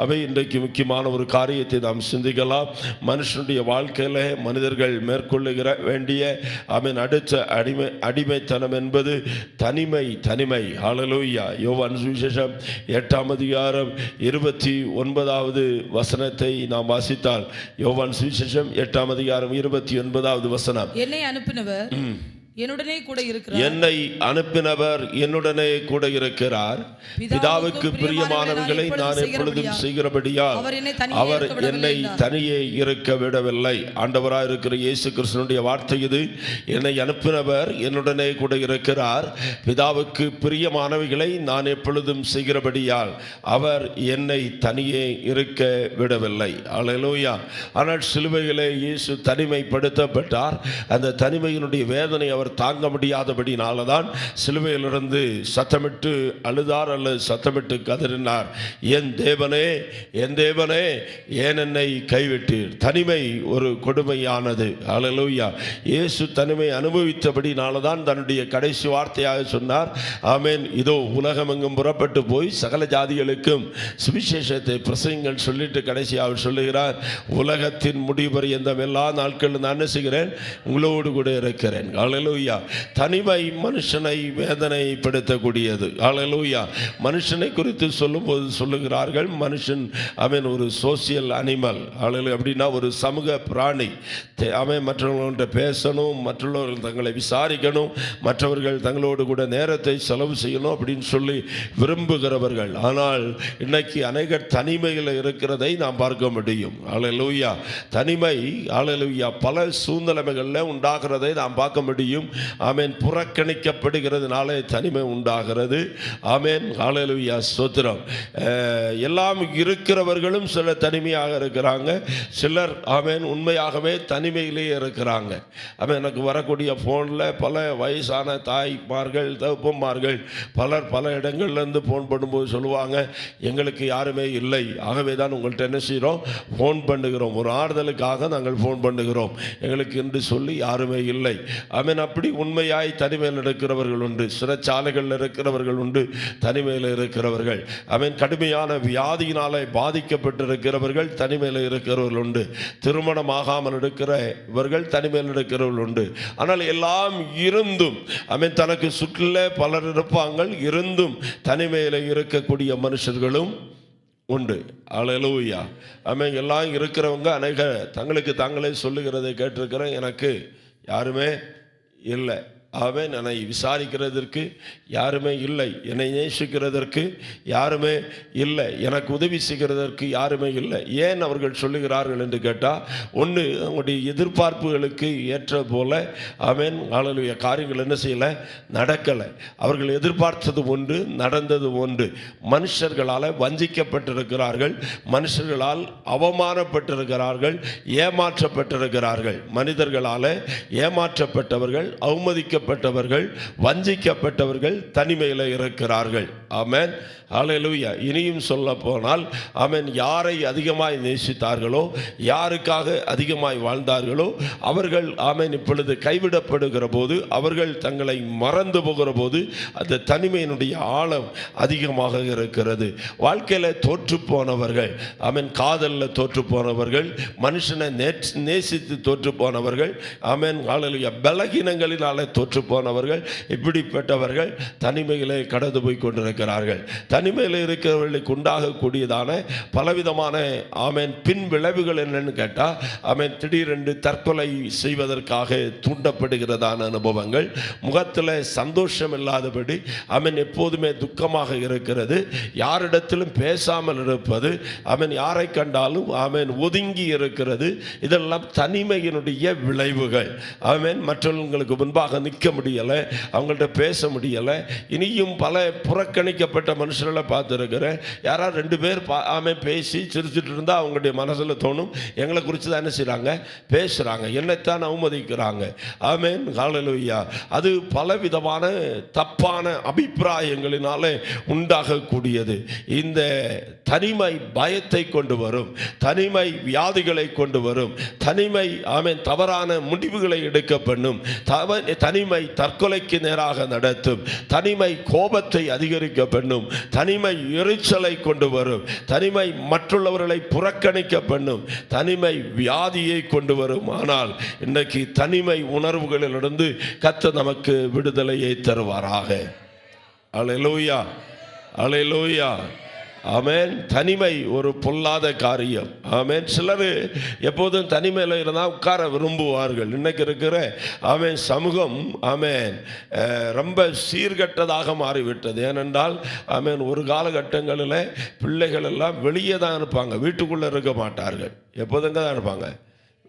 அவை இன்றைக்கு முக்கியமான ஒரு காரியத்தை நாம் சிந்திக்கலாம். மனுஷனுடைய வாழ்க்கையில் மனிதர்கள் மேற்கொள்ளுகிற வேண்டிய அடுத்த அடிமைத்தனம் என்பது தனிமை. ஹல்லேலூயா. யோவான் சுவிசேஷம் 8ஆம் அதிகாரம் 29வது வசனத்தை நாம் வாசித்தால், யோவான் சுவிசேஷம் 8ஆம் அதிகாரம் 29வது வசனம், என்னை அனுப்பினவர் என்னுடனே கூட இருக்கிறார். பிதாவுக்கு பிரியமானவர்களை நான் எப்பொழுதும் செய்கிறபடியால் அவர் என்னை தனியே இருக்க விடவில்லை. ஆண்டவராக இருக்கிற இயேசு கிறிஸ்துவினுடைய வார்த்தை இது. என்னை அனுப்பினவர் என்னுடனே கூட இருக்கிறார். பிதாவுக்கு பிரியமானவர்களை நான் எப்பொழுதும் செய்கிறபடியால் அவர் என்னை தனியே இருக்க விடவில்லை. அல்லேலூயா. ஆனால் சிலுவையிலே இயேசு தனிமைப்படுத்தப்பட்டார். அந்த தனிமையினுடைய வேதனை அவர் தாங்க முடியாதபடினால்தான் சிலுவையிலிருந்து சத்தமிட்டு அழுதார் அல்லது சத்தமிட்டு கதறினார், என் தேவனே ஏன் என்னை கைவிட்டீர். தனிமை ஒரு கொடுமையானது. அல்லேலூயா. இயேசு தனிமை அனுபவித்தபடினால்தான் தன்னுடைய கடைசி வார்த்தையாக சொன்னார், ஆமென், இதோ உலகமெங்கும் புறப்பட்டு போய் சகல ஜாதிகளுக்கும் சுவிசேஷத்தை பிரசங்கள் சொல்லிட்டு கடைசியாக அவர் சொல்லுகிறார், உலகத்தின் முடிவு எந்த எல்லா நாட்களும் நான் என்ன செய்கிறேன், உங்களோடு கூட இருக்கிறேன். அல்லேலூயா. தனிமை மனுஷனை வேதனைப்படுத்தக்கூடியது. அல்லேலூயா. மனுஷனை குறித்து சொல்லும்போது சொல்லுகிறார்கள், மனுஷன் ஒரு சோசியல் அனிமல். அப்படின்னா ஒரு சமூக பிராணி. மற்றவர்கள்ட்ட பேசணும், மற்றவர்கள் தங்களை விசாரிக்கணும், மற்றவர்கள் தங்களோடு கூட நேரத்தை செலவு செய்யணும் அப்படின்னு சொல்லி விரும்புகிறவர்கள். ஆனால் இன்னைக்கு அநேகர் தனிமையில் இருக்கிறதை நாம் பார்க்க முடியும். அல்லேலூயா. தனிமை அல்லேலூயா பல சூழ்நிலைகளில் உண்டாகிறதை நாம் பார்க்க முடியும். ஆமென். புறக்கணிக்கப்படுகிறதுனால தனிமை உண்டாகிறது. ஆமென். ஹல்லேலூயா. ஸ்தோத்திரம். எல்லாம் இருக்கிறவர்களும் சில தனிமையாக இருக்கிறாங்க, சிலர் ஆமென் உண்மையாகவே தனிமையிலேயே இருக்கிறாங்க. எனக்கு வரக்கூடிய ஃபோனில் பல வயசான தாய்மார்கள் தகப்பன்மார்கள் பலர் பல இடங்கள்லேருந்து ஃபோன் பண்ணும்போது சொல்லுவாங்க, எங்களுக்கு யாருமே இல்லை, ஆகவே தான் உங்கள்கிட்ட என்ன செய்கிறோம், ஃபோன் பண்ணுகிறோம், ஒரு ஆறுதலுக்காக நாங்கள் ஃபோன் பண்ணுகிறோம், எங்களுக்கு என்று சொல்லி யாருமே இல்லை. ஆமென். அப்படி உண்மையாய் தனிமையில் இருக்கிறவர்கள் உண்டு, சிறைச்சாலைகளில் இருக்கிறவர்கள் உண்டு, தனிமையில் இருக்கிறவர்கள். கடுமையான வியாதியினாலே பாதிக்கப்பட்டிருக்கிறவர்கள் தனிமையில் இருக்கிறவர்கள் உண்டு, திருமணமாகாமல் இருக்கிறவர்கள் தனிமையில் இருக்கிறவர்கள் உண்டு. ஆனால் எல்லாம் இருந்தும் தனக்கு சுற்றில பலர் இருப்பாங்க, இருந்தும் தனிமையில் இருக்கக்கூடிய மனுஷர்களும் உண்டு. அல்லேலூயா. எல்லாம் இருக்கிறவங்க அநேக தங்களுக்கு தாங்களே சொல்லுகிறதை கேட்டிருக்கிறேன், எனக்கு யாருமே இல்லை, அவன் என்னை விசாரிக்கிறதற்கு யாருமே இல்லை, என்னை நேசிக்கிறதற்கு யாருமே இல்லை, எனக்கு உதவி செய்கிறதற்கு யாருமே இல்லை. ஏன் அவர்கள் சொல்லுகிறார்கள் என்று கேட்டால், ஒன்று அவங்களுடைய எதிர்பார்ப்புகளுக்கு ஏற்ற போல அவன் ஆளுடைய காரியங்கள் என்ன செய்யலை, நடக்கலை. அவர்கள் எதிர்பார்த்தது ஒன்று, நடந்தது ஒன்று. மனுஷர்களால் வஞ்சிக்கப்பட்டிருக்கிறார்கள், மனுஷர்களால் அவமானப்பட்டிருக்கிறார்கள், ஏமாற்றப்பட்டிருக்கிறார்கள். மனிதர்களால் ஏமாற்றப்பட்டவர்கள், அவமதிக்க பட்டவர்கள், வஞ்சிக்கப்பட்டவர்கள் தனிமையில் இருக்கிறார்கள். ஆமென். ஹல்லேலூயா. இனியும் சொல்ல போனால் ஆமென், யாரை அதிகமாய் நேசித்தார்களோ, யாருக்காக அதிகமாய் வாழ்ந்தார்களோ அவர்கள் ஆமென் இப்பொழுது கைவிடப்படுகிற போது, அவர்கள் தங்களை மறந்து போகிற போது அந்த தனிமையினுடைய ஆழம் அதிகமாக இருக்கிறது. வாழ்க்கையில் தோற்று போனவர்கள், ஆமென், காதலில் தோற்று போனவர்கள், மனுஷனை நேசித்து தோற்று போனவர்கள், ஆமென், ஹல்லேலூயா, பலகீனங்களினாலே தோற்று போனவர்கள், இப்படிப்பட்டவர்கள் தனிமையிலே கடந்து போய் கொண்டிருக்கிறார்கள். தனிமையில் இருக்கிறவர்களுக்கு உண்டாகக்கூடியதான பலவிதமான ஆமென் பின் விளைவுகள் என்னன்னு கேட்டால், ஆமென், திடீரென்று தற்கொலை செய்வதற்காக தூண்டப்படுகிறதான அனுபவங்கள், முகத்தில் சந்தோஷம் இல்லாதபடி ஆமென் எப்போதுமே துக்கமாக இருக்கிறது, யாரிடத்திலும் பேசாமல் இருப்பது, ஆமென் யாரை கண்டாலும் ஆமென் ஒதுங்கி இருக்கிறது, இதெல்லாம் தனிமையினுடைய விளைவுகள். ஆமென். மற்றவங்களுக்கு முன்பாக நிற்க முடியலை, அவங்கள்ட்ட பேச முடியலை. இனியும் பல புறக்கணிக்கப்பட்ட மனுஷர்களை பார்த்துருக்கிறேன். யாராவது ரெண்டு பேர் பேசி சிரிச்சுட்டு இருந்தால் அவங்களுடைய மனசில் தோணும், எங்களை குறித்து தான் என்ன செய்கிறாங்க, பேசுகிறாங்க, என்னைத்தான் அவமதிக்கிறாங்க. ஆமென். ஹல்லேலூயா. அது பலவிதமான தப்பான அபிப்பிராயங்களினாலே உண்டாகக்கூடியது. இந்த தனிமை பயத்தை கொண்டு வரும், தனிமை வியாதிகளை கொண்டு வரும், தனிமை ஆமென் தவறான முடிவுகளை எடுக்க பண்ணும், தனிமை தற்கொலைக்கு நேராக நடத்தும், தனிமை கோபத்தை அதிகரிக்க பண்ணும், தனிமை எரிச்சலை கொண்டு வரும், தனிமை மற்றுள்ளவர்களை புறக்கணிக்க பண்ணும், தனிமை வியாதியை கொண்டு வரும். ஆனால் இன்றைக்கு தனிமை உணர்வுகளிலிருந்து கர்த்தர் நமக்கு விடுதலையை தருவாராக. அல்லேலூயா, அல்லேலூயா, ஆமென். தனிமை ஒரு பொல்லாத காரியம். ஆமென். சிலர் எப்போதும் தனிமையில் இருந்தால் உட்கார விரும்புவார்கள். இன்னைக்கு இருக்கிற ஆமென் சமூகம் ஆமென் ரொம்ப சீர்கெட்டதாக மாறிவிட்டது. ஏனென்றால் ஆமென் ஒரு காலகட்டங்களில் பிள்ளைகள் எல்லாம் வெளியே தான் இருப்பாங்க, வீட்டுக்குள்ளே இருக்க மாட்டார்கள். எப்போதுங்க தான் இருப்பாங்க,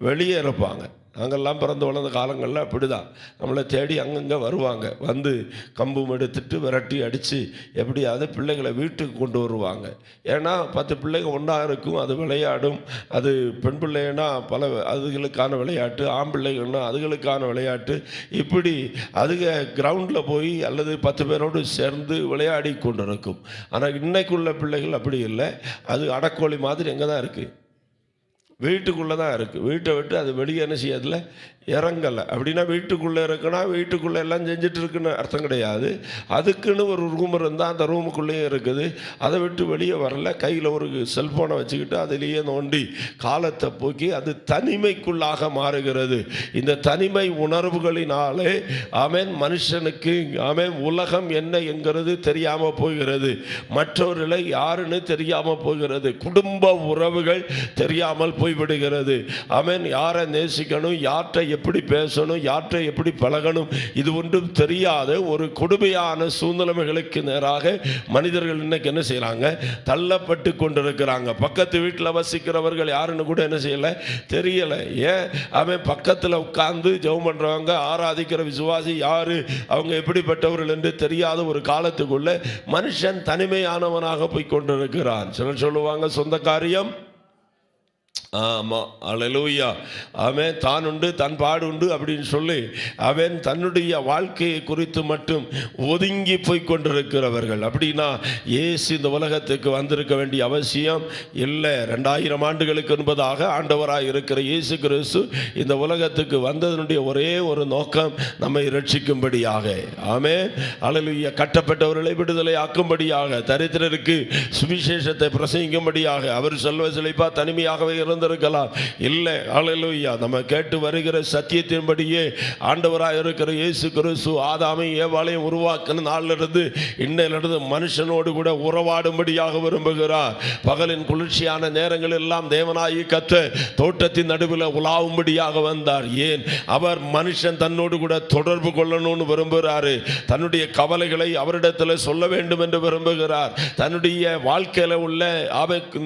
வெளியே இருப்பாங்க. நாங்கள்லாம் பிறந்து வளர்ந்த காலங்களில் அப்படி தான் நம்மளை தேடி அங்கங்கே வருவாங்க. வந்து கம்பும் எடுத்துட்டு விரட்டி அடித்து எப்படியாவது பிள்ளைகளை வீட்டுக்கு கொண்டு வருவாங்க. ஏன்னா 10 பிள்ளைங்க ஒன்றா இருக்கும், அது விளையாடும். அது பெண் பிள்ளைன்னா பல அதுகளுக்கான விளையாட்டு, ஆண் பிள்ளைகள்னா அதுகளுக்கான விளையாட்டு, இப்படி அதுக கிரவுண்டில் போய் அல்லது 10 பேரோடு சேர்ந்து விளையாடி கொண்டு இருக்கும். ஆனால் இன்னைக்குள்ள பிள்ளைகள் அப்படி இல்லை. அது அடக்கோழி மாதிரி எங்கே தான் இருக்குது, வீட்டுக்குள்ளே தான் இருக்குது. வீட்டை விட்டு அது வெளியே என்ன செய்யறதில்ல, இறங்கலை. அப்படின்னா வீட்டுக்குள்ளே இருக்குன்னா வீட்டுக்குள்ளே எல்லாம் செஞ்சுட்டு இருக்குன்னு அர்த்தம் கிடையாது. அதுக்குன்னு ஒரு ரூம் இருந்தால் அந்த ரூமுக்குள்ளேயே இருக்குது, அதை விட்டு வெளியே வரல. கையில் ஒரு செல்ஃபோனை வச்சுக்கிட்டு அதிலேயே நோண்டி காலத்தை போக்கி அது தனிமைக்குள்ளாக மாறுகிறது. இந்த தனிமை உணர்வுகளினாலே ஆமென் மனுஷனுக்கு ஆமென் உலகம் என்ன என்கிறது தெரியாமல் போகிறது, மற்றவர்களை யாருன்னு தெரியாமல் போகிறது, குடும்ப உறவுகள் தெரியாமல் போய்விடுகிறது. ஆமென் யாரை நேசிக்கணும், யார்கிட்ட எப்படி பேசணும், யார்கிட்ட எப்படி பழகணும், இது ஒன்றும் தெரியாத ஒரு கொடுமையான சூழ்நிலைகளுக்கு நேராக மனிதர்கள் இன்னைக்கு என்ன செய்யறாங்க, தள்ளப்பட்டு கொண்டிருக்கிறாங்க. பக்கத்து வீட்டில் வசிக்கிறவர்கள் யாருன்னு கூட என்ன செய்யல, தெரியல. ஏன் அவன் பக்கத்தில் உட்கார்ந்து ஜெபம் பண்றவங்க, ஆராதிக்கிற விசுவாசி யாரு, அவங்க எப்படிப்பட்டவர்கள் என்று தெரியாத ஒரு காலத்துக்குள்ள மனுஷன் தனிமையானவனாக போய் கொண்டிருக்கிறான். சிலர் சொல்லுவாங்க சொந்த காரியம், ஆமாம், அல்லேலூயா, அவன் தான் உண்டு தன் பாடு உண்டு அப்படின்னு சொல்லி அவன் தன்னுடைய வாழ்க்கையை குறித்து மட்டும் ஒதுங்கி போய் கொண்டிருக்கிறவர்கள். அப்படின்னா இயேசு இந்த உலகத்துக்கு வந்திருக்க வேண்டிய அவசியம் இல்லை. 2000 ஆண்டுகளுக்கு முன்பதாக ஆண்டவராக இருக்கிற இயேசு கிறிஸ்து இந்த உலகத்துக்கு வந்ததனுடைய ஒரே ஒரு நோக்கம் நம்மை ரட்சிக்கும்படியாக, ஆமென், அல்லேலூயா, கட்டப்பட்டவர்களை விடுதலை ஆக்கும்படியாக, தரித்திரருக்கு சுவிசேஷத்தை பிரசங்கிக்கும்படியாக. அவர் செல்வ செழிப்பா தனிமையாகவே இருந்திருக்கலாம், இல்லை, அல்லேலூயா, நம்ம கேட்டு வருகிற சத்தியத்தின்படியே ஆண்டவராக இருக்கிற இயேசு கிறிஸ்து ஆதாமையும் ஏவாளையும் உருவாக்கின நாளிலிருந்து இன்னையிலிருந்து மனுஷனோடு கூட உறவாடும்படியாக விரும்புகிறார். பகலின் குளிர்ச்சியான நேரங்கள் எல்லாம் தேவனாகி கர்த்தர் தோட்டத்தின் நடுவில் உலாவும்படியாக வந்தார். ஏன்? அவர் மனுஷன் தன்னோடு கூட தொடர்பு கொள்ளணும்னு விரும்புகிறாரு. தன்னுடைய கவலைகளை அவரிடத்தில் சொல்ல வேண்டும் என்று விரும்புகிறார். தன்னுடைய வாழ்க்கையில் உள்ள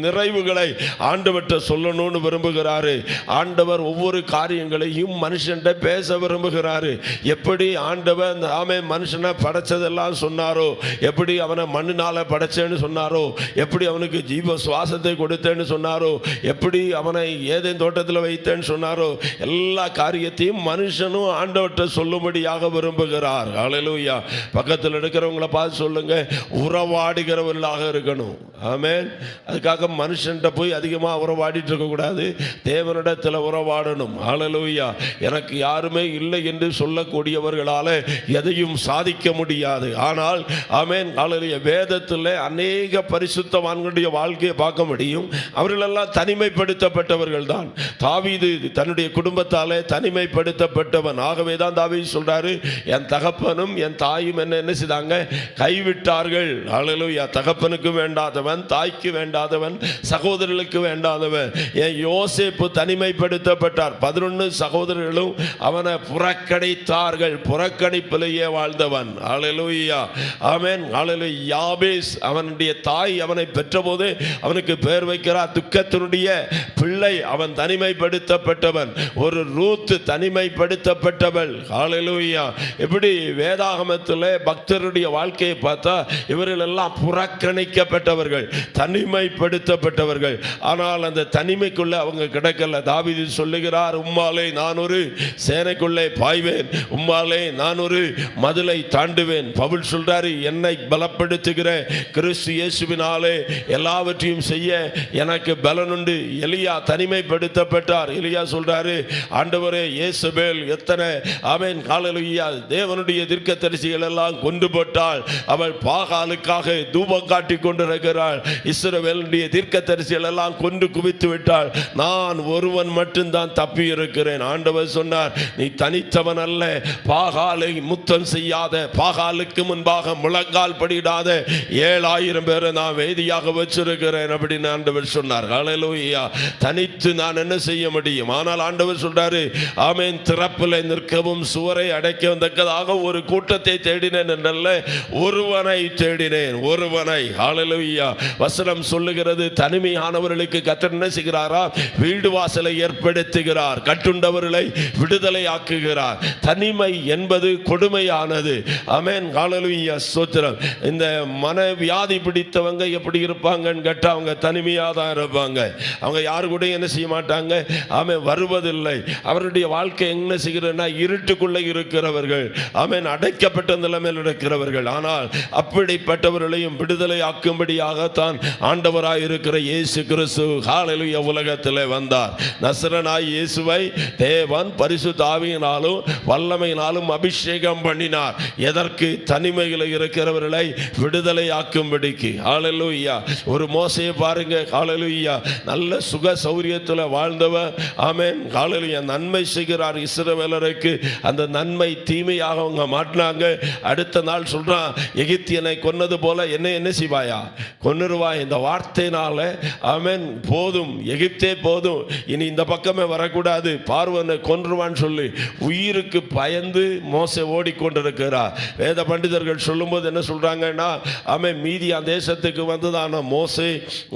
நிறைவுகளை ஆண்டவர்கிட்ட சொல்லணும்னு விரும்புகிறாரு. ஆண்டவர் ஒவ்வொரு காரியங்களையும் மனுஷன்ட பேச விரும்புகிறாரு. எப்படி ஆண்டவர் ஆமென் மனுஷனை படைச்சதெல்லாம் சொன்னாரோ, எப்படி அவனை மண்ணினால படைச்சேன்னு சொன்னாரோ, எப்படி அவனுக்கு ஜீவ சுவாசத்தை கொடுத்தேன்னு சொன்னாரோ, எப்படி அவனை ஏதேன் தோட்டத்தில் வைத்தேன்னு சொன்னாரோ, எல்லா காரியத்தையும் மனுஷனும் ஆண்டவர்கிட்ட சொல்லும்படியாக விரும்புகிறார். அல்லேலூயா. பக்கத்தில் இருக்கிறவங்களை பார்த்து சொல்லுங்க, உறவாடுகிறவர்களாக இருக்கணும். ஆமென். அதுக்காக மனுஷன்ட்ட போய் அதிகமாக உறவாடிட்டு இருக்கக்கூடாது, தேவனிடத்தில் உறவாடணும். அல்லேலூயா. எனக்கு யாருமே இல்லை என்று சொல்லக்கூடியவர்களால் எதையும் சாதிக்க முடியாது. ஆனால் ஆமென், அல்லேலூயா, வேதத்தில் அநேக பரிசுத்தவான்களுடைய வாழ்க்கையை பார்க்க முடியும். அவர்களெல்லாம் தனிமைப்படுத்தப்பட்டவர்கள் தான். தாவீது தன்னுடைய குடும்பத்தாலே தனிமைப்படுத்தப்பட்டவன். ஆகவே தான் தாவீது சொல்றாரு, என் தகப்பனும் என் தாயும் என்ன செய்தாங்க, கைவிட்டார்கள். அல்லேலூயா. தகப்பனுக்கு வேண்டாதவன், தாய்க்கு வேண்டாதவன், சகோதரர்களுக்கு வேண்டாதவன். என் யோசேப்பு தனிமைப்படுத்தப்பட்டார். 11 சகோதரர்களும் அவனை புறக்கணித்தார்கள். புறக்கணிப்பிலேயே வாழ்ந்தவன். அல்லேலூயா. ஆமென். அல்லேலூயா. யாபேஸ் அவனுடைய தாய் அவனை பெற்றபோது அவனுக்கு பெயர் வைக்கிறார் துக்கத்தினுடைய பிள்ளை. அவன் தனிமைப்படுத்தப்பட்டவன். ஒரு ரூத் தனிமைப்படுத்தப்பட்டவள். அல்லேலூயா. இப்படி வேதாகமத்தில் பக்தருடைய வாழ்க்கையை பார்த்தா இவர்கள் எல்லாம் புறக்கணிக்கப்பட்டவர்கள், தனிமைப்படுத்தப்பட்டவர்கள். ஆனால் அந்த தனிமை சேனைக்குள்ள அவங்க கிடக்கல. தாவீது சொல்லுகிறார், உம்மாலே நான் ஒரு சேனைக்குள்ளே பாய்வேன், உம்மாலே நான் ஒரு மதிலை தாண்டுவேன். பவுல் சொல்றாரு, என்னை பலப்படுத்துகிற கிறிஸ்து இயேசுவினாலே எல்லாவற்றையும் செய்ய எனக்கு பலனுண்டு. எலியா தனிமைப்படுத்தப்பட்டார். எலியா சொல்றாரு, ஆண்டவரே, இயேசுபேல் எத்தனை ஆமென் ஹல்லேலூயா தேவனுடைய தீர்க்கதரிசிகள் எல்லாம் கொண்டு போட்டாள், அவள் பாகாலுக்காக தூபம் காட்டி கொண்டிருக்கிறாள், இஸ்ரவேலுடைய தீர்க்கதரிசிகள் எல்லாம் கொண்டு குவித்து விட்டாள், நான் ஒருவன் மட்டும்தான் தப்பி இருக்கிறேன். ஆண்டவர் சொன்னார், நீ தனித்தவன் அல்ல, பாகாலை முத்தம் செய்யாத, பாகாலுக்கு முன்பாக முழங்கால் படியிடாத 7000 பேரை நான் வேதியாக வச்சிருக்கிறேன் அப்படின்னு ஆண்டவர் சொன்னார். ஹல்லேலூயா. தனித்து நான் என்ன செய்ய முடியும்? ஆனால் ஆண்டவர் சொல்றாரு, ஆமென், திறப்பில் நிற்கவும் சுவரை அடைக்கவும் தக்கதாக ஒரு கூட்டத்தை தேடினேன் என்றல்ல, ஒருவனை தேடினேன், ஒருவனை. ஹல்லேலூயா. வசனம் சொல்லுகிறது, தனிமையானவர்களுக்கு கர்த்தர் என்ன செய்கிறாரா? வீடு வாசலை ஏற்படுத்துகிறார், கட்டுண்டவர்களை விடுதலை ஆக்குகிறார். தனிமை என்பது கொடுமையானது. ஆமென் ஹல்லேலூயா ஸ்தோத்திரம். இந்த மனவியாதி பிடித்தவங்க எப்படி இருப்பாங்கன்னு கேட்டா, அவங்க தனிமையாக தான் இருப்பாங்க. அவங்க யாரு கூட என்ன செய்ய மாட்டாங்க, ஆமென், வருவதில்லை. அவருடைய வாழ்க்கை என்ன செய்கிறன்னா, இருட்டுக்குள்ளே இருக்கிறவர்கள், ஆமென், அடைக்கப்பட்ட நிலைமையில் இருக்கிறவர்கள். ஆனால் அப்படிப்பட்டவர்களையும் விடுதலை ஆக்கும்படியாகத்தான் ஆண்டவராய் இருக்கிற இயேசு கிறிஸ்து ஹல்லேலூயா உலகத்திலே வந்தார். நசரனாய் இயேசுவை தேவன் பரிசுத்த ஆவியினாலும் வல்லமையினாலும் அபிஷேகம் பண்ணினார். எதற்கு? தனிமையில் இருக்கிறவர்களை விடுதலை ஆக்கும்படிக்கு. ஹல்லேலூயா. ஒரு மோசையை பாருங்க, ஹல்லேலூயா, நல்ல சுக சௌரியத்தில் வாழ்ந்தவர், ஆமென் ஹல்லேலூயா, நன்மை செய்கிறார் இஸ்ரவேலருக்கு. அந்த நன்மை தீமையாக அவங்க மாட்டினாங்க. அடுத்த நாள் சொல்றான், எகிப்தியனை கொன்னது போல என்னை என்ன செய்வாயா? கொன்னுருவாய். இந்த வார்த்தையினால ஆமென், போதும், எகிப்தே போதும், இனி இந்த பக்கமே வரக்கூடாது, பார்வனை கொன்றுவான்னு சொல்லி உயிருக்கு பயந்து மோசே ஓடிக்கொண்டிருக்கிறார். வேத பண்டிதர்கள் சொல்லும்போது என்ன சொல்றாங்கன்னா, ஆமென், மீதியான் தேசத்துக்கு வந்ததான மோசே,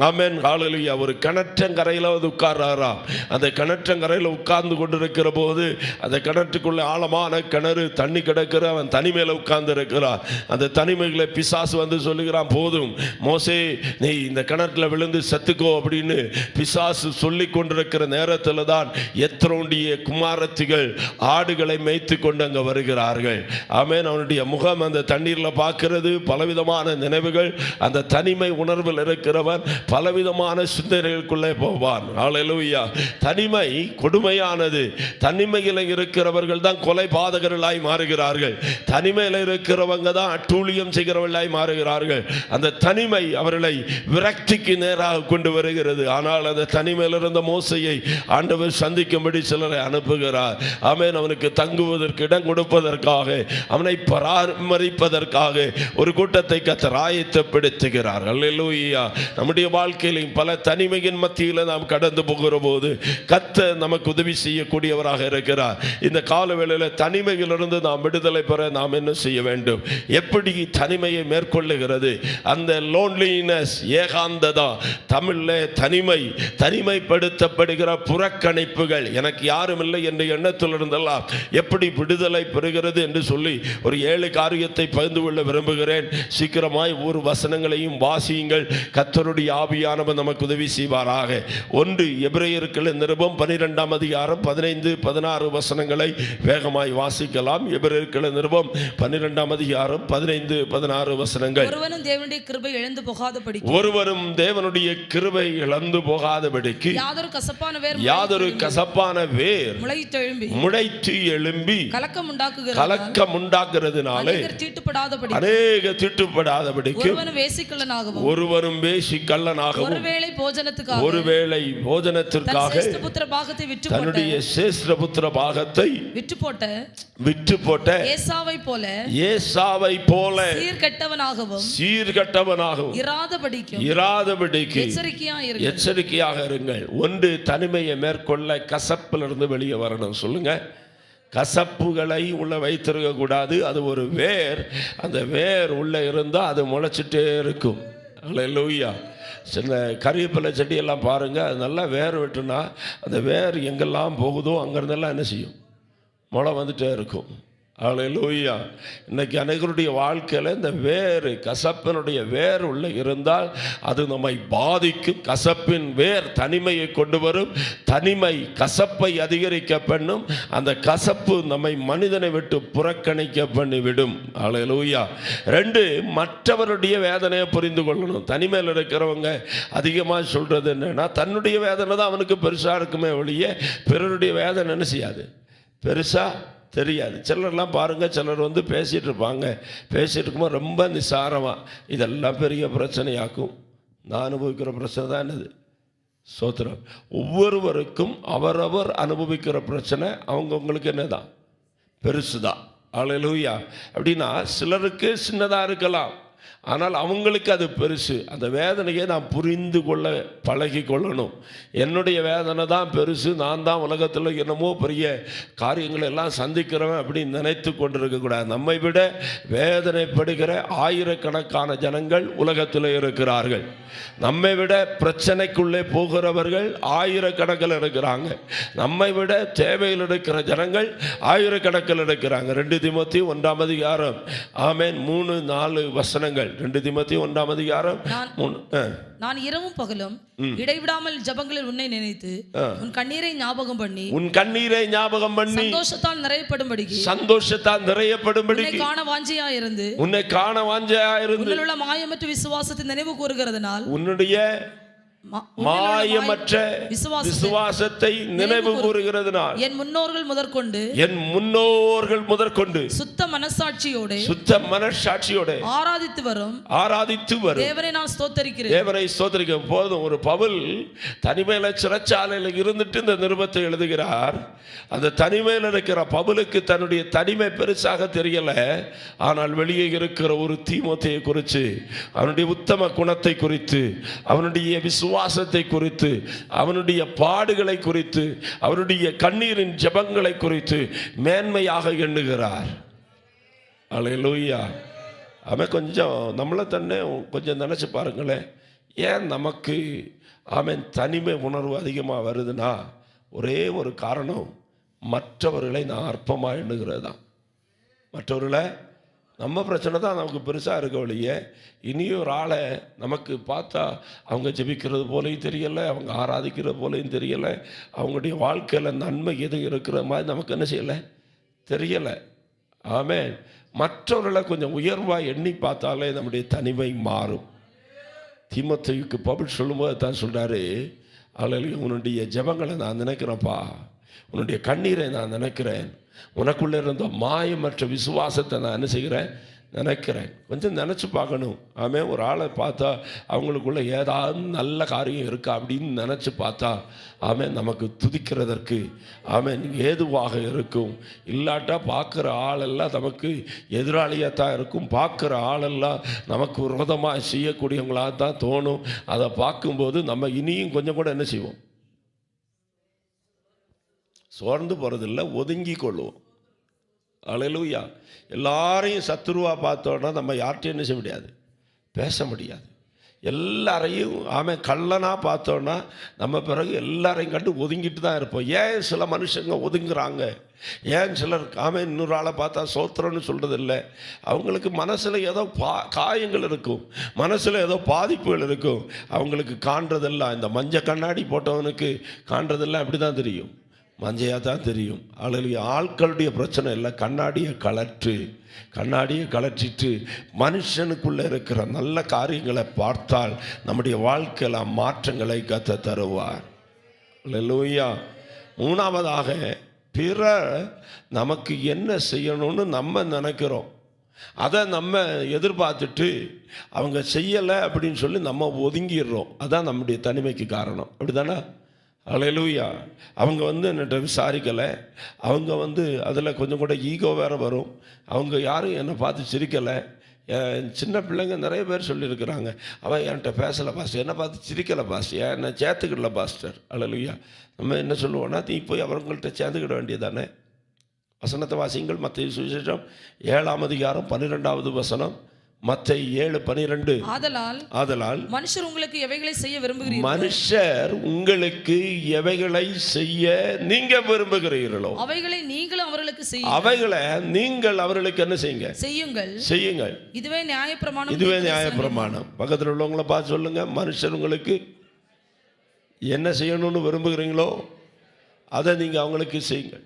ஆமென் ஹல்லேலூயா, ஒரு கிணற்றங்கரையில் வந்து உட்கார்றாராம். அந்த கிணற்றங்கரையில் உட்கார்ந்து கொண்டிருக்கிற போது அந்த கிணற்றுக்குள்ள ஆழமான கிணறு, தண்ணி கிடக்கிற, அவன் தனிமையில் உட்கார்ந்து இருக்கிறான். அந்த தனிமைகளை பிசாசு வந்து சொல்லுகிறான், போதும் மோசே, நீ இந்த கிணற்றுல விழுந்து செத்துக்கோ அப்படின்னு பிசாசு சொல்லி கொண்டிருக்கிற நேரத்தில் தான் எத்ரோனுடைய குமாரத்திகள் ஆடுகளை மேய்த்து கொண்டு அங்கே வருகிறார்கள். ஆமென். அவனுடைய முகம் அந்த தண்ணீரில் பார்க்கிறது, பலவிதமான நினைவுகள். அந்த தனிமை உணர்வில் இருக்கிறவன் பலவிதமான சிந்தனைகளுக்குள்ளே போவான். ஹல்லேலூயா. தனிமை கொடுமையானது. தனிமையில் இருக்கிறவர்கள் தான் கொலை பாதகர்களாய் மாறுகிறார்கள். தனிமையில் இருக்கிறவங்க தான் அட்டூழியம் செய்கிறவர்களாய் மாறுகிறார்கள். அந்த தனிமை அவர்களை விரக்திக்கு நேராக கொண்டு வருகிறது. ஆனால் அந்த தனிமையில் இருந்த மோசையை ஆண்டவர் சந்திக்கும்படி சிலரை அனுப்புகிறார். ஆமென். அவனுக்கு தங்குவதற்கு இடம் கொடுப்பதற்காக, அவனை பராமரிப்பதற்காக ஒரு கூட்டத்தை கர்த்தர் ஆயத்தப்படுத்துகிறார். ஹல்லேலூயா. நம்முடைய வாழ்க்கையிலும் பல தனிமையின் மத்தியில் நாம் கடந்து போகிற போது கர்த்தர் நமக்கு உதவி செய்யக்கூடியவராக இருக்கிறார். இந்த காலவேளையில் தனிமையிலிருந்து நாம் விடுதலை பெற நாம் என்ன செய்ய வேண்டும்? எப்படி தனிமையை மேற்கொள்ளுகிறது? அந்த லோன்லினஸ், ஏகாந்ததா, தமிழ்ல தனிமை, தனிமைப்படுத்தப்படுகிற புறக்கணிப்புகள், எனக்கு யாரும் இல்லை என்ற எண்ணத்தில் இருந்தெல்லாம் எப்படி விடுதலை பெறுகிறது என்று சொல்லி ஒரு 7 காரியத்தை பகிர்ந்து கொள்ள விரும்புகிறேன். சீக்கிரமாய் ஒரு வசனங்களையும் வாசியுங்கள். கர்த்தருடைய ஆவியானவர் நமக்கு உதவி செய்வாராக. 1 எபிரேயருக்கு நிருபம் 12ஆம் அதிகாரம் 15-16 வசனங்களை வேகமாய் வாசிக்கலாம். எபிரேயருக்கு நிருபம் 12ஆம் அதிகாரம் 15-16 வசனங்கள். ஒருவனும் தேவனுடைய கிருபை இழந்து போகாதபடிக்கு, ஒருவரும் தேவனுடைய கிருபை இழந்து போகாதபடிக்கு, யாதொரு கசப்பான வேர் முளைத்து எழும்பி கலக்கம் உண்டாக்குறதுனாலே அநேக தீட்டுப்படாதபடிக்கு, ஒருவரும் வேசிக்கள்ளனாகவும், ஒருவேளை போஜனத்திற்காக தன்னுடைய சேஷ்டபுத்திர பாகத்தை விற்று போட்ட ஏசாவை போல சீர்கெட்டவனாகவும் இராதபடிக்கு எச்சரிக்கையாக இருங்கள். 1, தனிமையை மேற்கொள்ள கசப்பிலிருந்து வெளியே வரணும். சொல்லுங்க, கசப்புகளை உள்ள வைத்திருக்க கூடாது. அது ஒரு வேர். அந்த வேர் உள்ள இருந்தால் அது முளைச்சிட்டே இருக்கும். ஹல்லேலூயா. சின்ன கறிவேப்பிலை செடியெல்லாம் பாருங்கள், அது நல்லா வேர் விட்டுனா அந்த வேர் எங்கெல்லாம் போகுதோ அங்கேருந்தெல்லாம் என்ன செய்யும்? முளை வந்துட்டே இருக்கும். அல்லேலூயா. இன்னைக்கு அனைவருடைய வாழ்க்கையில் இந்த வேறு, கசப்பினுடைய வேர் உள்ள இருந்தால் அது நம்மை பாதிக்கும். கசப்பின் வேர் தனிமையை கொண்டு வரும். தனிமை கசப்பை அதிகரிக்க பண்ணும். அந்த கசப்பு நம்மை மனிதனை விட்டு புறக்கணிக்க பண்ணிவிடும். அல்லேலூயா. 2, மற்றவருடைய வேதனையை புரிந்து கொள்ளணும். தனிமையில் இருக்கிறவங்க அதிகமாக சொல்றது என்னன்னா, தன்னுடைய வேதனை தான் அவனுக்கு பெருசா இருக்குமே ஒழிய பிறருடைய வேதனை என்ன செய்யாது, பெருசா தெரியாது. சிலர்லாம் பாருங்கள், சிலர் வந்து பேசிகிட்டு இருப்பாங்க, பேசிகிட்டு இருக்கும்போது ரொம்ப நிசாரமாக இதெல்லாம் பெரிய பிரச்சனையாக்கும். நான் அனுபவிக்கிற பிரச்சனை தான் என்னது, சோத்திரம். ஒவ்வொருவருக்கும் அவரவர் அனுபவிக்கிற பிரச்சனை அவங்கவுங்களுக்கு என்னதான், பெருசு தான். அல்லேலூயா. அப்படின்னா சிலருக்கு சின்னதாக இருக்கலாம், ஆனால் அவங்களுக்கு அது பெருசு. அந்த வேதனையை நான் புரிந்து கொள்ள பழகி கொள்ளணும். என்னுடைய வேதனை தான் பெருசு, நான் தான் உலகத்தில் என்னமோ பெரிய காரியங்களை எல்லாம் சந்திக்கிறவன் அப்படின்னு நினைத்து கொண்டிருக்கக்கூடாது. நம்மை விட வேதனைப்படுகிற ஆயிரக்கணக்கான ஜனங்கள் உலகத்தில் இருக்கிறார்கள். நம்மை விட பிரச்சனைக்குள்ளே போகிறவர்கள் ஆயிரக்கணக்கில் இருக்கிறாங்க. நம்மை விட தேவையில் இருக்கிற ஜனங்கள் ஆயிரக்கணக்கில் இருக்கிறாங்க. 2 தீமோத்தேயு 1ஆம் அதிகாரம் ஆமென் 3-4 வசனங்கள். 2 தீமோத்தேயு 1ஆம் அதிகாரம் 3. நான் இரவும் பகலும் இடைவிடாமல் ஜெபங்களில் உன்னை நினைத்து உன் கண்ணீரை ஞாபகம் பண்ணி சந்தோஷத்தால் நிறையப்படும்படி உன்னை காண வாஞ்சையாயிருந்து உன்னுள்ள மாயமற்ற விசுவாசத்தை நினைவு கூறுகிறதுனால் உன்னுடைய மாயமற்ற விசுவாசத்தை நினைவு கூறுகிறதுனால் என் முன்னோர்கள் முதற்கொண்டு சுத்த மனசாட்சியோட ஆராதித்து வரும் தேவனை நான் ஸ்தோத்திரிக்கிறேன். போதும். ஒரு பவுல் தனிமையில சிறைச்சாலையில் இருந்துட்டு இந்த நிருபத்தை எழுதுகிறார். அந்த தனிமையில் இருக்கிற பவுலுக்கு தன்னுடைய தனிமை பெருசாக தெரியல. ஆனால் வெளியே இருக்கிற ஒரு தீமோத்தேயை குறித்து, அவனுடைய உத்தம குணத்தை குறித்து, அவனுடைய விசுவாசத்தை குறித்து, அவனுடைய பாடுகளை குறித்து, அவனுடைய கண்ணீரின் ஜெபங்களை குறித்து மேன்மையாக எண்ணுகிறார். அல்லேலூயா. அவன் கொஞ்சம் நம்மளை தன்னை கொஞ்சம் நினச்சி பாருங்களேன். ஏன் நமக்கு அவன் தனிமை உணர்வு அதிகமாக வருதுன்னா ஒரே ஒரு காரணம், மற்றவர்களை நான் அற்பமாக எண்ணுகிறது தான். மற்றவர்களை நம்ம பிரச்சனை தான் நமக்கு பெருசாக இருக்க ஒழிய இனியொரு ஆளை நமக்கு பார்த்தா அவங்க ஜெபிக்கிறது போலையும் தெரியலை, அவங்க ஆராதிக்கிறது போலையும் தெரியலை, அவங்களுடைய வாழ்க்கையில் நன்மை எதுவும் இருக்கிற மாதிரி நமக்கு என்ன செய்யலை, தெரியலை. ஆமென். மற்றவர்களை கொஞ்சம் உயர்வாக எண்ணி பார்த்தாலே நம்முடைய தனிமை மாறும். தீமோத்தேயுக்கு பவுல் சொல்லும்போது தான் சொல்கிறாரு, அல்லேலூயா, உன்னுடைய ஜெபங்களை நான் நினைக்கிறேன்ப்பா, உன்னுடைய கண்ணீரை நான் நினைக்கிறேன், உனக்குள்ளே இருந்த மாயமற்ற விசுவாசத்தை நான் என்ன செய்கிறேன், நினைக்கிறேன். கொஞ்சம் நினச்சி பார்க்கணும். ஆமே, ஒரு ஆளை பார்த்தா அவங்களுக்குள்ள ஏதாவது நல்ல காரியம் இருக்கா அப்படின்னு நினச்சி பார்த்தா ஆமே நமக்கு துதிக்கிறதற்கு ஆமேன் ஏதுவாக இருக்கும். இல்லாட்டா பார்க்குற ஆளெல்லாம் நமக்கு எதிராளியாக தான் இருக்கும். பார்க்குற ஆளெல்லாம் நமக்கு விரோதமாக செய்யக்கூடியவங்களாக தான் தோணும். அதை பார்க்கும்போது நம்ம இனியும் கொஞ்சம் கூட என்ன செய்வோம், சோர்ந்து போகிறதில்ல, ஒதுங்கி கொள்வோம். அல்லேலூயா. எல்லாரையும் சத்துருவா பார்த்தோன்னா நம்ம யார்கிட்டையும் என்ன செய்ய முடியாது, பேச முடியாது. எல்லாரையும் கள்ளனாக பார்த்தோன்னா நம்ம பிறகு எல்லாரையும் கண்டு ஒதுங்கிட்டு தான் இருப்போம். ஏன் சில மனுஷங்க ஒதுங்குறாங்க, ஏன் சிலர் இன்னொரு ஆளை பார்த்தா சோத்திரன்னு சொல்கிறது இல்லை. அவங்களுக்கு மனசில் ஏதோ காயங்கள் இருக்கும், மனசில் ஏதோ பாதிப்புகள் இருக்கும். அவங்களுக்கு காண்றதெல்லாம், இந்த மஞ்சள் கண்ணாடி போட்டவனுக்கு காண்றதெல்லாம் எப்படி தான் தெரியும், மஞ்சையாக தான் தெரியும். ஆட்களுடைய பிரச்சனை இல்லை, கண்ணாடியை கலற்றிட்டு மனுஷனுக்குள்ளே இருக்கிற நல்ல காரியங்களை பார்த்தால் நம்முடைய வாழ்க்கையில் மாற்றங்களை கர்த்தர் தருவார். அல்லேலூயா. 3ஆவதாக, பிறர் நமக்கு என்ன செய்யணும்னு நம்ம நினைக்கிறோம், அதை நம்ம எதிர்பார்த்துட்டு அவங்க செய்யலை அப்படின்னு சொல்லி நம்ம ஒதுங்கிடுறோம். அதான் நம்முடைய தனிமைக்கு காரணம். அப்படி தானே? அல்லேலூயா. அவங்க என்கிட்ட விசாரிக்கலை, அவங்க அதில் கொஞ்சம் கூட ஈகோ வேறு வரும். அவங்க யாரும் என்னை பார்த்து சிரிக்கலை. சின்ன பிள்ளைங்க நிறைய பேர் சொல்லியிருக்கிறாங்க, அவன் என்கிட்ட பேசலை பாஸ்டர், என்னை பார்த்து சிரிக்கலை பாஸ்டர், என்னை சேர்த்துக்கிடல பாஸ்டர். அல்லேலூயா. நம்ம என்ன சொல்லுவோன்னா, நீ போய் அவங்கள்ட்ட சேர்ந்துக்கிட வேண்டியதானே. வசனத்தை வாசிங்கள். மத்தேயு சுவிசேஷம் 7ஆம் அதிகாரம் 12வது வசனம். மத்தேயு 7:12. ஆதலால் மனுஷர் உங்களுக்கு எவைகளை செய்ய விரும்புகிறீர்களோ அவைகளை நீங்கள் அவர்களுக்கு என்ன செய்யுங்கள். இதுவே நியாயப்பிரமாணம். பக்கத்தில் உள்ளவங்களை பார்த்து சொல்லுங்க, மனுஷர் உங்களுக்கு என்ன செய்யணும்னு விரும்புகிறீங்களோ அதை நீங்க அவங்களுக்கு செய்யுங்கள்.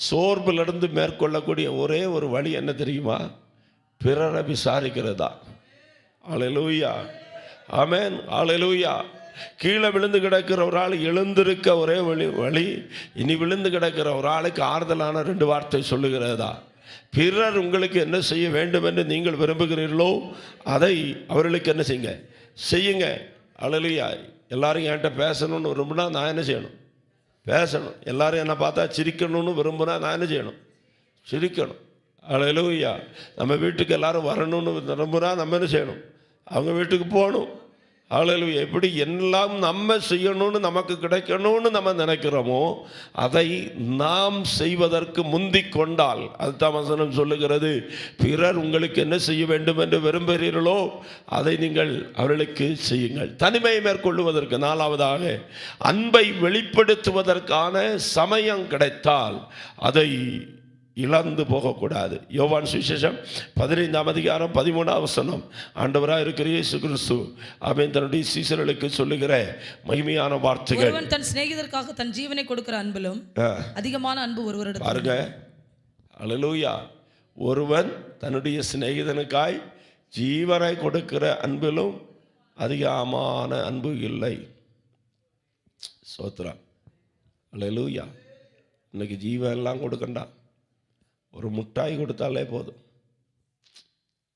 சோர்விலிருந்து மேற்கொள்ளக்கூடிய ஒரே ஒரு வழி என்ன தெரியுமா? பிறரை விசாரிக்கிறதா. அல்லேலூயா, ஆமென், அல்லேலூயா. கீழே விழுந்து கிடக்கிற ஒரு ஆள் எழுந்திருக்க ஒரே வழி இனி விழுந்து கிடக்கிற ஒரு ஆளுக்கு ஆறுதலான 2 வார்த்தை சொல்லுகிறதா. பிறர் உங்களுக்கு என்ன செய்ய வேண்டும் என்று நீங்கள் விரும்புகிறீர்களோ அதை அவர்களுக்கு என்ன செய்யுங்க. அல்லேலூயா. எல்லாரும் என்கிட்ட பேசணும்னு விரும்புனா நான் என்ன செய்யணும்? பேசணும். எல்லாரும் என்னை பார்த்தா சிரிக்கணும்னு விரும்புனா நான் என்ன செய்யணும்? சிரிக்கணும். அல்லேலூயா. நம்ம வீட்டுக்கு எல்லாரும் வரணும்னு விரும்புனா நம்ம என்ன செய்யணும்? அவங்க வீட்டுக்கு போகணும். அல்லேலூயா. எப்படி எல்லாம் நம்ம செய்யணும்னு நமக்கு கிடைக்கணும்னு நம்ம நினைக்கிறோமோ அதை நாம் செய்வதற்கு முந்திக் கொண்டால், அதுதான் வசனம் சொல்லுகிறது, பிறர் உங்களுக்கு என்ன செய்ய வேண்டும் என்று விரும்புகிறீர்களோ அதை நீங்கள் அவர்களுக்கு செய்யுங்கள். தனிமையை மேற்கொள்வதற்கு 4வதாக அன்பை வெளிப்படுத்துவதற்கான சமயம் கிடைத்தால் அதை இழந்து போகக்கூடாது. யோவான் சுவிசேஷம் 15:13 ஆண்டவராக இருக்கிற இயேசு கிறிஸ்து அவன் தன்னுடைய சீசர்களுக்கு சொல்லுகிற மகிமையான வார்த்தைகள். ஒருவன் தன் சிநேகிதருக்காக தன் ஜீவனை கொடுக்கிற அன்பிலும் அதிகமான அன்பு ஒருவரிடம் பாருங்க. அல்லேலூயா. ஒருவன் தன்னுடைய சிநேகிதனுக்காய் ஜீவனை கொடுக்கிற அன்பிலும் அதிகமான அன்பு இல்லை. சோத்ரா. அல்லேலூயா. இன்னைக்கு ஜீவன் எல்லாம் கொடுக்கண்டா, ஒரு முட்டாய் கொடுத்தாலே போதும்.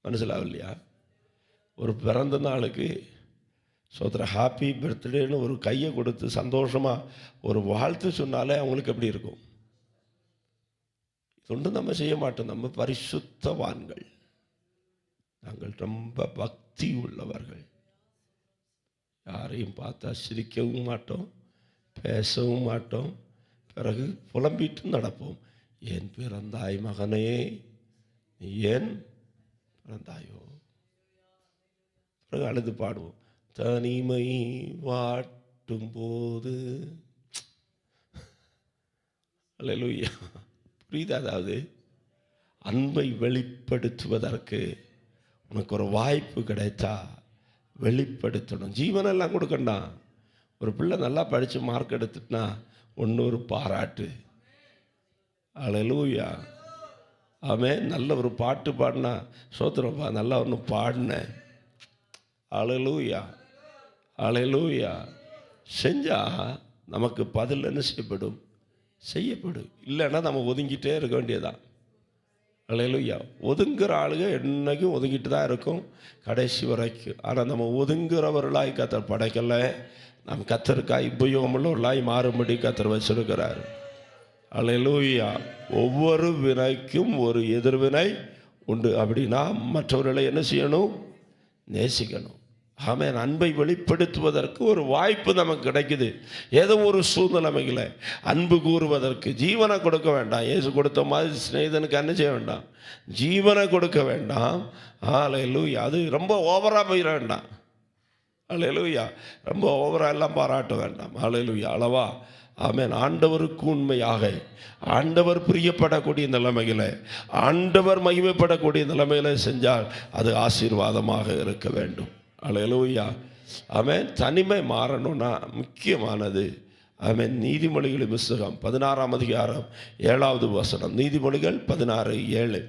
மனசிலாவில்லையா? ஒரு பிறந்த நாளுக்கு சோத்திர ஹாப்பி பர்த்டேன்னு ஒரு கையை கொடுத்து சந்தோஷமாக ஒரு வாழ்த்து சொன்னாலே அவங்களுக்கு எப்படி இருக்கும்? இது ஒன்றும் நம்ம செய்ய மாட்டோம். நம்ம பரிசுத்தவான்கள், நாங்கள் ரொம்ப பக்தி உள்ளவர்கள். யாரையும் பார்த்தா சிரிக்கவும் மாட்டோம், பேசவும் மாட்டோம், பிறகு புலம்பிட்டு நடப்போம். ஏன் பிறந்தாய் மகனே, நீ ஏன் பிறந்தாயோ? பிறகு அழுது பாடுவோம், தனிமை வாட்டும் போது. அல்லேலூயா. புரியுதா? அதாவது அன்பை வெளிப்படுத்துவதற்கு உனக்கு ஒரு வாய்ப்பு கிடைத்தா வெளிப்படுத்தணும். ஜீவனெல்லாம் கொடுக்கண்டாம். ஒரு பிள்ளை நல்லா படித்து மார்க் எடுத்துட்டுனா ஒரு பாராட்டு. அல்லேலூயா, ஆமென். நல்ல ஒரு பாட்டு பாடினா சோத்திரப்பா, நல்லா ஒன்று பாடினேன். அல்லேலூயா, அல்லேலூயா. செஞ்சால் நமக்கு பதில் என்ன செய்யப்படும். இல்லைன்னா நம்ம ஒதுங்கிட்டே இருக்க வேண்டியதான். அல்லேலூயா. ஒதுங்குற ஆளுங்க என்னைக்கும் ஒதுங்கிட்டு தான் இருக்கும் கடைசி வரைக்கும். ஆனால் நம்ம ஒதுங்குறவர்களாய் கர்த்தர் படைக்கலை. நம் கர்த்தருக்காய் உபயோகமுள்ளவர்களாய் மாறும்படி கர்த்தர் வச்சிருக்கிறார். அல்லேலூயா. ஒவ்வொரு வினைக்கும் ஒரு எதிர்வினை உண்டு. அப்படின்னா மற்றவர்களை என்ன செய்யணும்? நேசிக்கணும். ஆமென். அன்பை வெளிப்படுத்துவதற்கு ஒரு வாய்ப்பு நமக்கு கிடைக்குது. ஏதோ ஒரு சூழ்நிலைமைகளை அன்பு கூறுவதற்கு ஜீவனை கொடுக்க வேண்டாம். இயேசு கொடுத்த மாதிரி சிநேகிதனுக்கு என்ன செய்ய வேண்டாம்? ஜீவனை கொடுக்க வேண்டாம். அல்லேலூயா. அது ரொம்ப ஓவராக போயிட வேண்டாம். அல்லேலூயா. ரொம்ப ஓவராக எல்லாம் பாராட்ட வேண்டாம். அல்லேலூயா. அளவா. ஆமென். ஆண்டவருக்கு உண்மையாக, ஆண்டவர் பிரியப்படக்கூடிய நிலைமைகளை, ஆண்டவர் மகிமைப்படக்கூடிய நிலைமைகளை செஞ்சால் அது ஆசீர்வாதமாக இருக்க வேண்டும். அல்லேலூயா. ஆமென். தனிமை மாறணும்னா முக்கியமானது ஆமென். நீதிமொழிகளின் புத்தகம் 16:7. நீதிமொழிகள் 16:7.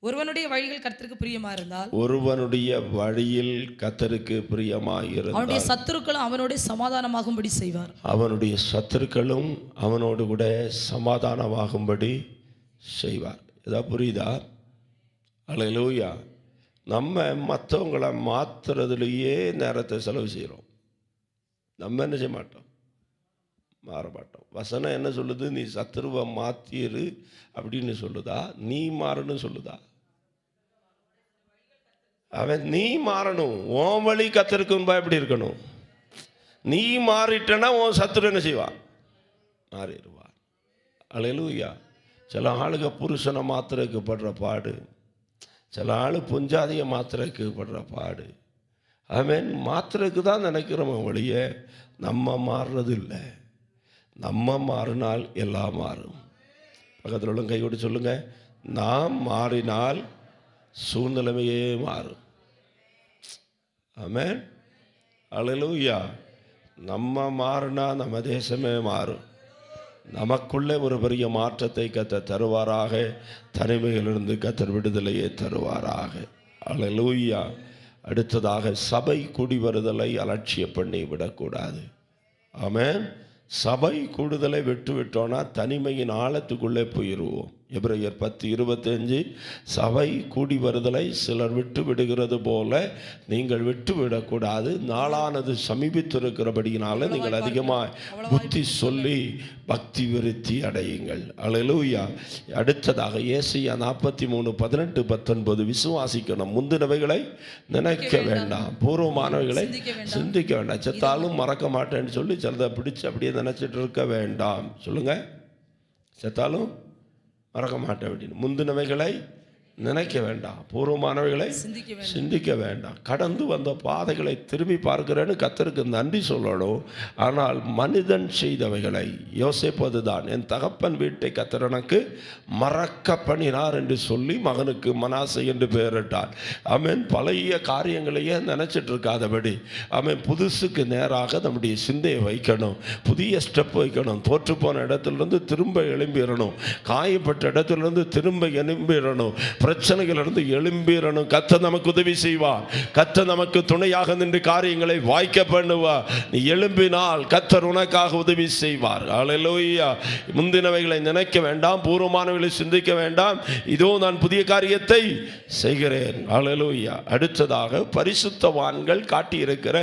ஒருவனுடைய வழியில் கர்த்தருக்கு பிரியமாயிருந்தால், ஒருவனுடைய வழியில் கர்த்தருக்கு பிரியமாயிருந்தால் அவனுடைய சத்துருக்களும் அவனோடு சமாதானமாகும்படி செய்வார். அவனுடைய சத்துருக்களும் அவனோடு கூட சமாதானமாகும்படி செய்வார். இதா புரியுதா? அல்லேலூயா. நம்ம மற்றவங்களை மாற்றுறதுலையே நேரத்தை செலவு செய்கிறோம். நம்ம என்ன செய்ய மாட்டோம்? மாற மாட்டோம். வசனம் என்ன சொல்லுது? நீ சத்துருவை மாற்றிரு அப்படின்னு சொல்லுதா? நீ மாறணும் சொல்லுதா? அவன் நீ மாறணும். உன் வழி கர்த்தருக்கு முன்பா எப்படி இருக்கணும்? நீ மாறிட்டனா உன் சத்துரு என்ன செய்வான்? மாறிடுவான். அல்லேலூயா. சில ஆளுங்க புருஷனை மாத்திரக்கு படுற பாடு, சில ஆள் புஞ்சாதியை மாத்திரக்கு படுற பாடு. ஆமென். மாத்திரக்கு தான் நினைக்கிறோம் ஒழிய நம்ம மாறுறது இல்லை. நம்ம மாறினால் எல்லாம் மாறும். பக்கத்தில் உள்ள கையோடு சொல்லுங்க, நாம் மாறினால் சூழ்நிலைமையே மாறும். ஆமென். அல்லேலூயா. நம்ம மாறினா நம்ம தேசமே மாறும். நமக்குள்ளே ஒரு பெரிய மாற்றத்தை கர்த்தர் தருவாராக. தனிமையிலிருந்து கர்த்தர் விடுதலையை தருவாராக. அல்லேலூயா. அடுத்ததாக, சபை கூடி வருதலை அலட்சிய பண்ணி விடக்கூடாது. ஆமென். சபை கூடுதலை விட்டோன்னா தனிமையின் ஆழத்துக்குள்ளே போயிடுவோம். எபிரேயர் 10:25, சபை கூடி வருதலை சிலர் விட்டு விடுகிறது போல நீங்கள் விட்டு விடக்கூடாது. நாளானது சமீபித்திருக்கிறபடியினால நீங்கள் அதிகமாக புத்தி சொல்லி பக்தி விருத்தி அடையுங்கள். அல்லேலூயா. அடுத்ததாக ஏசாயா 43:18-19, விசுவாசிக்கணும், முந்தினவைகளை நினைக்க வேண்டாம், பூர்வமானவைகளை சிந்திக்க வேண்டாம். செத்தாலும் மறக்க மாட்டேன்னு சொல்லி சிலதை பிடிச்சு அப்படியே நினைச்சிட்டு இருக்க வேண்டாம். சொல்லுங்க, செத்தாலும் மறக்க மாட்டேன் அப்படின்னு. முந்தினவைகளை நினைக்க வேண்டாம், பூர்வமானவைகளை சிந்திக்க வேண்டாம். கடந்து வந்த பாதைகளை திரும்பி பார்க்கிறேன்னு கர்த்தருக்கு நன்றி சொல்லணும். ஆனால் மனிதன் செய்தவைகளை, யோசேப்பு அதுதான், என் தகப்பன் வீட்டை கர்த்தர் எனக்கு மறக்க பண்ணினார் என்று சொல்லி மகனுக்கு மனாசை என்று பெயரிட்டார். ஆமென். பழைய காரியங்களையே நினைச்சிட்டு இருக்காதபடி ஆமென், புதுசுக்கு நேராக நம்முடைய சிந்தையை வைக்கணும், புதிய ஸ்டெப் வைக்கணும். தோற்று போன இடத்திலிருந்து திரும்ப எழும்பிடணும், காயப்பட்ட இடத்திலிருந்து திரும்ப எழும்பிடணும், பிரச்சனைகளிலிருந்து எழும்பிடணும். கர்த்தர் நமக்கு உதவி செய்வார். கர்த்தர் நமக்கு துணையாக நின்று காரியங்களை வாய்க்க பண்ணுவார். நீ எழும்பினால் கர்த்தர் உனக்காக உதவி செய்வார். அல்லேலூயா. முந்தினவைகளை நினைக்க வேண்டாம், பூர்வமானவைகளை சிந்திக்க வேண்டாம், இதோ நான் புதிய காரியத்தை செய்கிறேன். அல்லேலூயா. அடுத்ததாக, பரிசுத்தவான்கள் காட்டியிருக்கிற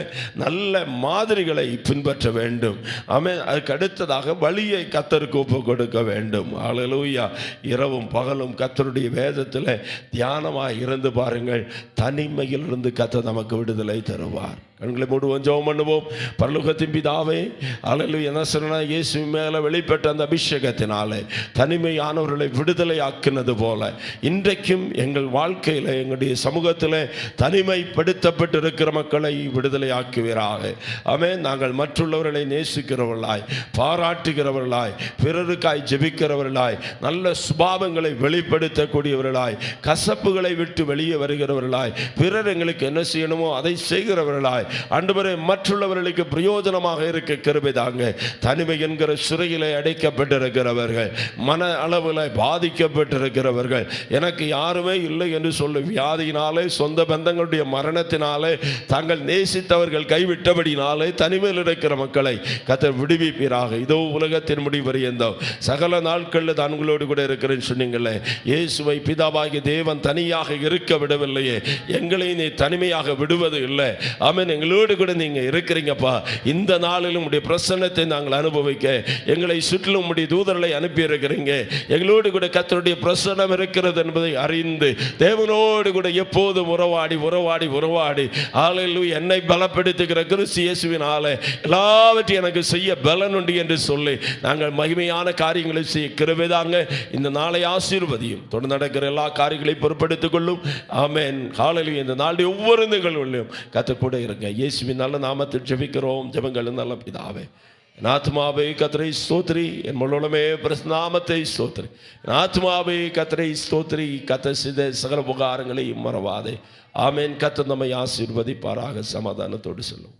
நல்ல மாதிரிகளை பின்பற்ற வேண்டும். ஆமென். அதுக்கு அடுத்ததாக, வழியை கர்த்தருக்கு ஒப்பு கொடுக்க வேண்டும். அல்லேலூயா. இரவும் பகலும் கர்த்தருடைய வேதத்தில் தியானமாக இருந்து பாருங்கள். தனிமையில் இருந்து கர்த்தர் நமக்கு விடுதலை தருவார். கண்களை மூடுவோம், ஜெபம் பண்ணுவோம். பரலோகத்தின் பிதாவே, அல்லேலூயா, நசரேயனாகிய இயேசு மேலே வெளிப்பட்ட அந்த அபிஷேகத்தினாலே தனிமையானவர்களை விடுதலை ஆக்கினது போல இன்றைக்கும் எங்கள் வாழ்க்கையில், எங்களுடைய சமூகத்தில் தனிமைப்படுத்தப்பட்டிருக்கிற மக்களை விடுதலை ஆக்குவீராக. ஆமென். நாங்கள் மற்றுள்ளவர்களை நேசிக்கிறவர்களாய், பாராட்டுகிறவர்களாய், பிறருக்காய் ஜெபிக்கிறவர்களாய், நல்ல சுபாவங்களை வெளிப்படுத்தக்கூடியவர்களாய், கசப்புகளை விட்டு வெளியே வருகிறவர்களாய், பிறர் எங்களுக்கு என்ன செய்யணுமோ அதை செய்கிறவர்களாய், ஆண்டவரே, மற்றுள்ளவர்களுக்கு பிரயோஜனமாக இருக்க கிருபை தாங்க. தனிமை என்கிற சிறையிலே அடைக்கப்பட்டிருக்கிறவர்கள், மன அளவில் பாதிக்கப்பட்டிருக்கிறவர்கள், எனக்கு யாருமே இல்லை என்று சொல்லும் வியாதியினாலே, சொந்த பந்தங்களுடைய மரணத்தினாலே, தாங்கள் நேசித்தவர்கள் கைவிட்டபடினாலே தனிமையில் இருக்கிற மக்களை கர்த்தர் விடுவிப்பீராக. இதோ உலகத்தின் முடிவறியந்தோ சகல நாட்களில் தான் உங்களோடு கூட இருக்கிறேன்னு சொன்னீங்களே. இயேசுவை பிதாவாகிய தேவன் தனியாக இருக்க விடவில்லையே, எங்களை நீ தனிமையாக விடுவது இல்லை. ஆமென். எங்களோடு கூட நீங்க இருக்கிறீங்கப்பா. இந்த நாளிலும் உடைய பிரசன்னத்தை நாங்கள் அனுபவிக்க எங்களை சுற்றிலும் உடைய தூதர்களை அனுப்பி இருக்கிறீங்க. எங்களோடு கூட கர்த்தருடைய பிரசன்னம் இருக்கிறது என்பதை அறிந்து தேவனோடு கூட எப்போதும் உறவாடி உறவாடி உறவாடி அல்லேலூயா, என்னை பலப்படுத்துகிற கிறிஸ்து இயேசுவினாலே எல்லாவற்றையும் எனக்கு செய்ய பலன் உண்டு என்று சொல்லி நாங்கள் மகிமையான காரியங்களை செய்ய கிருபைதாங்க. இந்த நாளை ஆசீர்வதியும், தொடர்ந்து நடக்கிற எல்லா காரியங்களையும் பொறுப்படுத்திக் கொள்ளும். ஆமென். ஹல்லேலூயா. இந்த நாளுடைய ஒவ்வொரு நிகழ்வுகளிலும் கர்த்தர் கூட இருங்க. இயேசுவின் நல்ல நாமத்தில் ஜெபிக்கிறோம். ஜெபங்கள் நல்ல பிதாவே. என் ஆத்மாவே கர்த்தரை ஸ்தோத்திரி, என் முழுமே நாமத்தை ஸ்தோத்திரி. என் ஆத்மாவே கர்த்தரை ஸ்தோத்திரி, கர்த்தர் செய்த சகல உபகாரங்களையும் மறவாதே. ஆமென். கர்த்தர் நம்மை ஆசீர்வதிப்பாராக. சமாதானத்தோடு சொல்லும்.